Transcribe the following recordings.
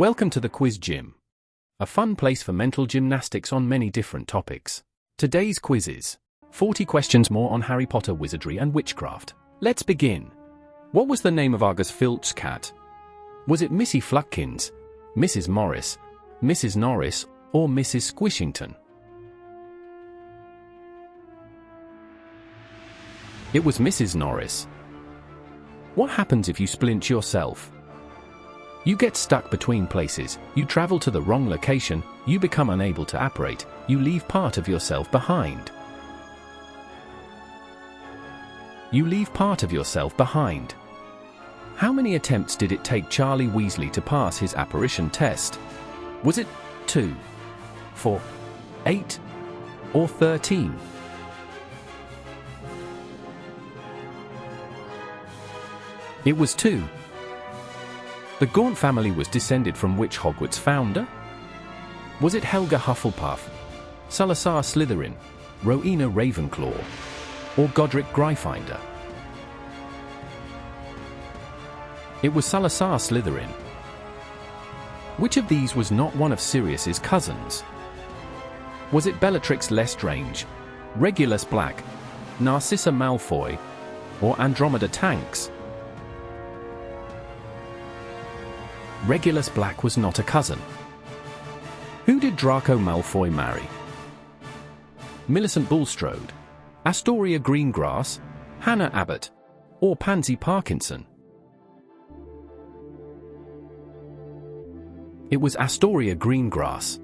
Welcome to the Quiz Gym, a fun place for mental gymnastics on many different topics. Today's quiz is 40 questions more on Harry Potter, wizardry and witchcraft. Let's begin. What was the name of Argus Filch's cat? Was it Missy Fluckins, Mrs. Morris, Mrs. Norris, or Mrs. Squishington? It was Mrs. Norris. What happens if you splint yourself? You get stuck between places, you travel to the wrong location, you become unable to apparate, you leave part of yourself behind. You leave part of yourself behind. How many attempts did it take Charlie Weasley to pass his apparition test? Was it 2, 4, 8, or 13? It was 2. The Gaunt family was descended from which Hogwarts founder? Was it Helga Hufflepuff, Salazar Slytherin, Rowena Ravenclaw, or Godric Gryffindor? It was Salazar Slytherin. Which of these was not one of Sirius's cousins? Was it Bellatrix Lestrange, Regulus Black, Narcissa Malfoy, or Andromeda Tonks? Regulus Black was not a cousin. Who did Draco Malfoy marry? Millicent Bulstrode, Astoria Greengrass, Hannah Abbott, or Pansy Parkinson? It was Astoria Greengrass.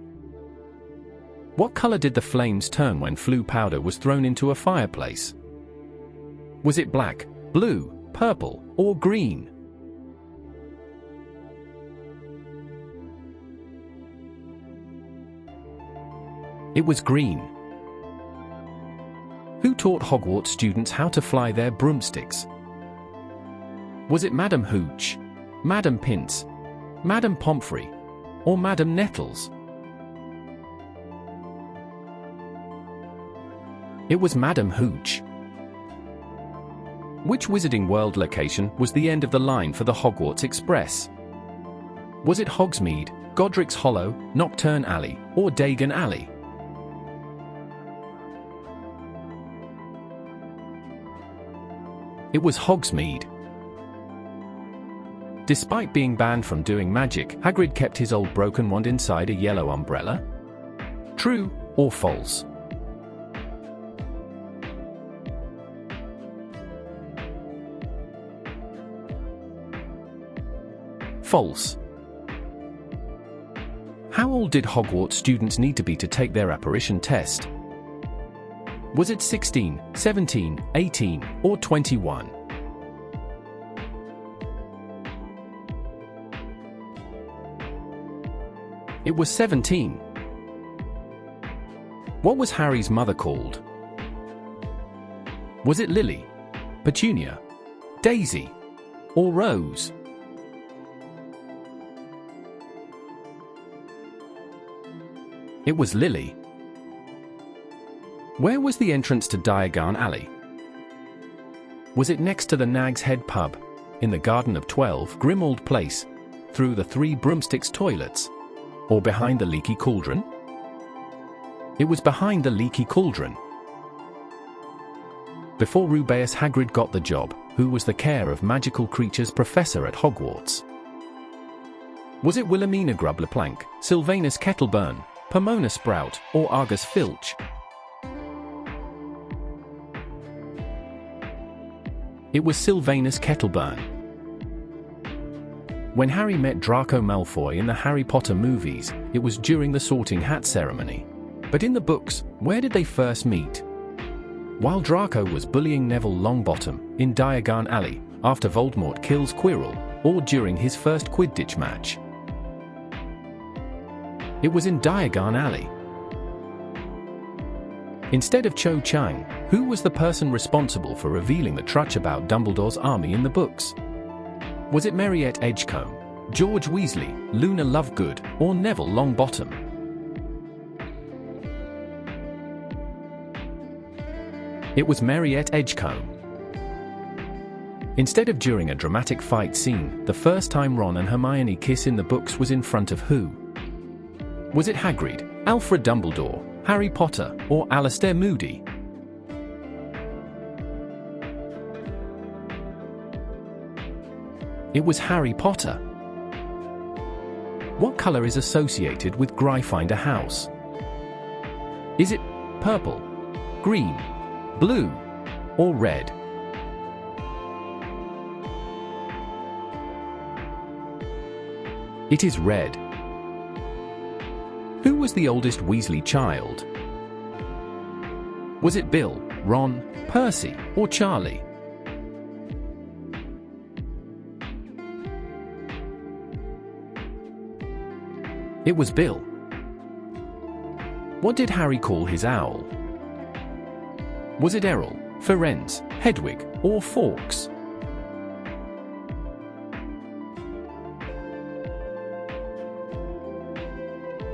What color did the flames turn when Floo powder was thrown into a fireplace? Was it black, blue, purple, or green? It was green. Who taught Hogwarts students how to fly their broomsticks? Was it Madame Hooch, Madame Pince, Madame Pomfrey, or Madame Nettles? It was Madame Hooch. Which Wizarding World location was the end of the line for the Hogwarts Express? Was it Hogsmeade, Godric's Hollow, Nocturne Alley, or Diagon Alley? It was Hogsmeade. Despite being banned from doing magic, Hagrid kept his old broken wand inside a yellow umbrella? True or false? False. How old did Hogwarts students need to be to take their apparition test? Was it 16, 17, 18, or 21? It was 17. What was Harry's mother called? Was it Lily, Petunia, Daisy, or Rose? It was Lily. Where was the entrance to Diagon Alley? Was it next to the Nag's Head pub, in the Garden of 12, Grimmauld Place, through the Three Broomsticks toilets, or behind the Leaky Cauldron? It was behind the Leaky Cauldron. Before Rubeus Hagrid got the job, who was the care of magical creatures professor at Hogwarts? Was it Wilhelmina Grubbleplank, Sylvanus Kettleburn, Pomona Sprout, or Argus Filch? It was Sylvanus Kettleburn. When Harry met Draco Malfoy in the Harry Potter movies, it was during the Sorting Hat ceremony. But in the books, where did they first meet? While Draco was bullying Neville Longbottom in Diagon Alley, after Voldemort kills Quirrell, or during his first Quidditch match? It was in Diagon Alley. Instead of Cho Chang, who was the person responsible for revealing the truth about Dumbledore's army in the books? Was it Mariette Edgecombe, George Weasley, Luna Lovegood, or Neville Longbottom? It was Mariette Edgecombe. Instead of during a dramatic fight scene, the first time Ron and Hermione kiss in the books was in front of who? Was it Hagrid, Alfred Dumbledore, Harry Potter, or Alistair Moody? It was Harry Potter. What color is associated with Gryffindor House? Is it purple, green, blue, or red? It is red. Who was the oldest Weasley child? Was it Bill, Ron, Percy, or Charlie? It was Bill. What did Harry call his owl? Was it Errol, Firenze, Hedwig, or Fawkes?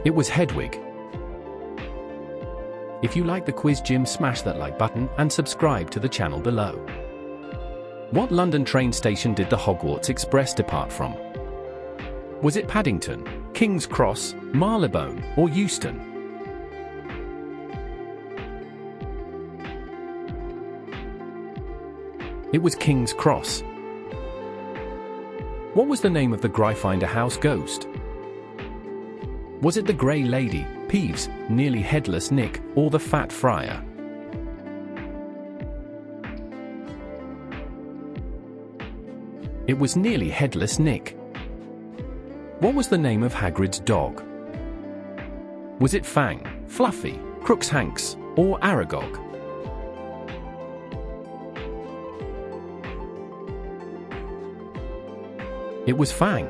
It was Hedwig. If you like the quiz gym, smash that like button and subscribe to the channel below. What London train station did the Hogwarts Express depart from? Was it Paddington, King's Cross, Marylebone, or Euston? It was King's Cross. What was the name of the Gryffindor house ghost? Was it the Grey Lady, Peeves, Nearly Headless Nick, or the Fat Friar? It was Nearly Headless Nick. What was the name of Hagrid's dog? Was it Fang, Fluffy, Crookshanks, or Aragog? It was Fang.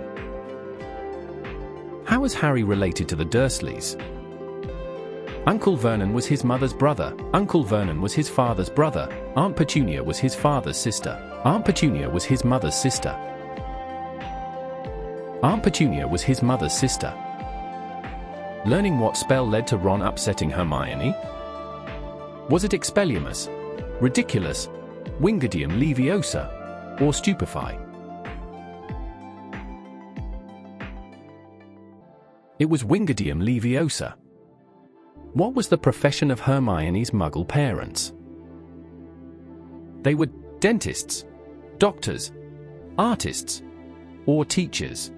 How was Harry related to the Dursleys? Uncle Vernon was his mother's brother, Uncle Vernon was his father's brother, Aunt Petunia was his father's sister, Aunt Petunia was his mother's sister. Aunt Petunia was his mother's sister. Learning what spell led to Ron upsetting Hermione? Was it Expelliarmus, Ridiculous, Wingardium Leviosa, or Stupefy? It was Wingardium Leviosa. What was the profession of Hermione's Muggle parents? They were dentists, doctors, artists, or teachers.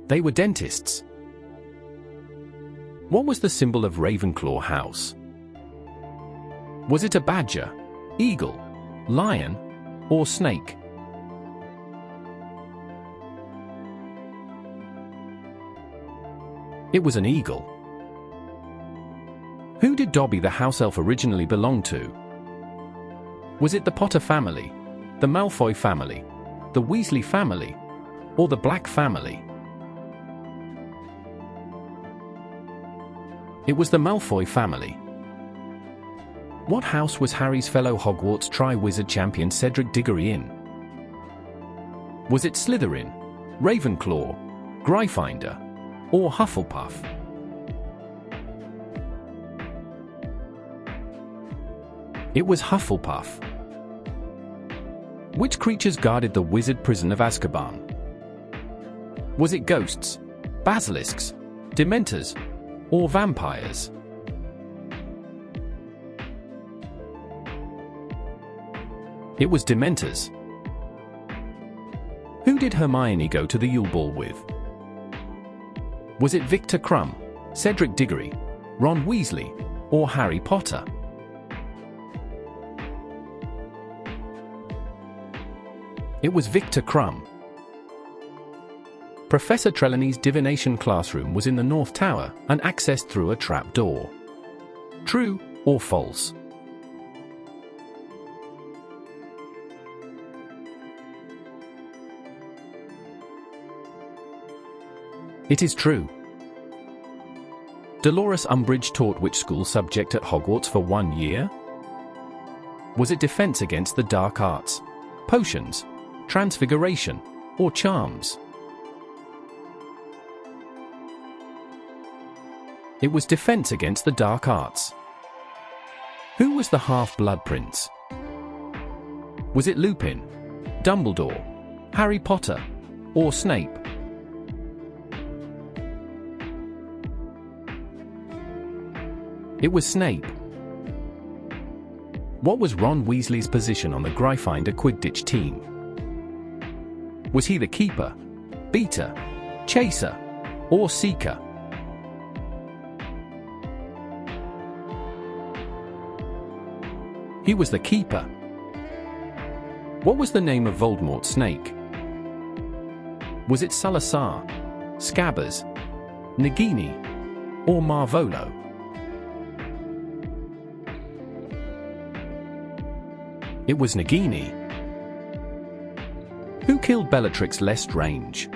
They were dentists. What was the symbol of Ravenclaw House? Was it a badger, eagle, lion, or snake? It was an eagle. Who did Dobby the house elf originally belong to? Was it the Potter family, the Malfoy family, the Weasley family, or the Black family? It was the Malfoy family. What house was Harry's fellow Hogwarts Tri-Wizard champion Cedric Diggory in? Was it Slytherin, Ravenclaw, Gryffindor, or Hufflepuff? It was Hufflepuff. Which creatures guarded the wizard prison of Azkaban? Was it ghosts, basilisks, dementors, or vampires? It was dementors. Who did Hermione go to the Yule Ball with? Was it Victor Crumb, Cedric Diggory, Ron Weasley, or Harry Potter? It was Victor Crumb. Professor Trelawney's divination classroom was in the North Tower and accessed through a trap door. True or false? It is true. Dolores Umbridge taught which school subject at Hogwarts for 1 year? Was it defense against the dark arts, potions, transfiguration, or charms? It was defense against the dark arts. Who was the Half-Blood Prince? Was it Lupin, Dumbledore, Harry Potter, or Snape? It was Snape. What was Ron Weasley's position on the Gryffindor Quidditch team? Was he the keeper, beater, chaser, or seeker? He was the keeper. What was the name of Voldemort's snake? Was it Salazar, Scabbers, Nagini, or Marvolo? It was Nagini. Who killed Bellatrix Lestrange?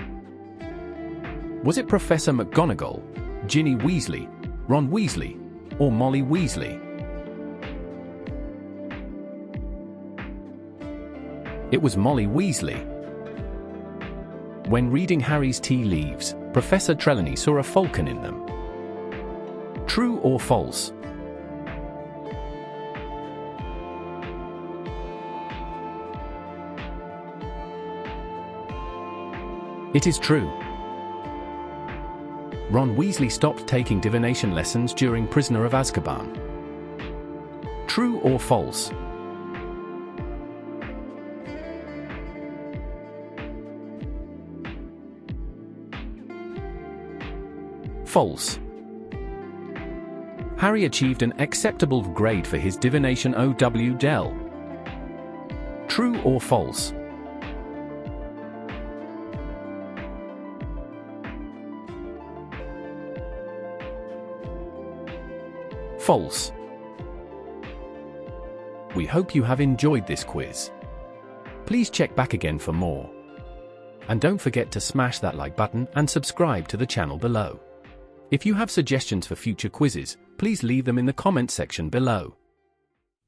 Was it Professor McGonagall, Ginny Weasley, Ron Weasley, or Molly Weasley? It was Molly Weasley. When reading Harry's tea leaves, Professor Trelawney saw a falcon in them. True or false? It is true. Ron Weasley stopped taking divination lessons during Prisoner of Azkaban. True or false? False. Harry achieved an acceptable grade for his divination OW-DEL. True or false? False. We hope you have enjoyed this quiz. Please check back again for more. And don't forget to smash that like button and subscribe to the channel below. If you have suggestions for future quizzes, please leave them in the comment section below.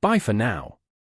Bye for now.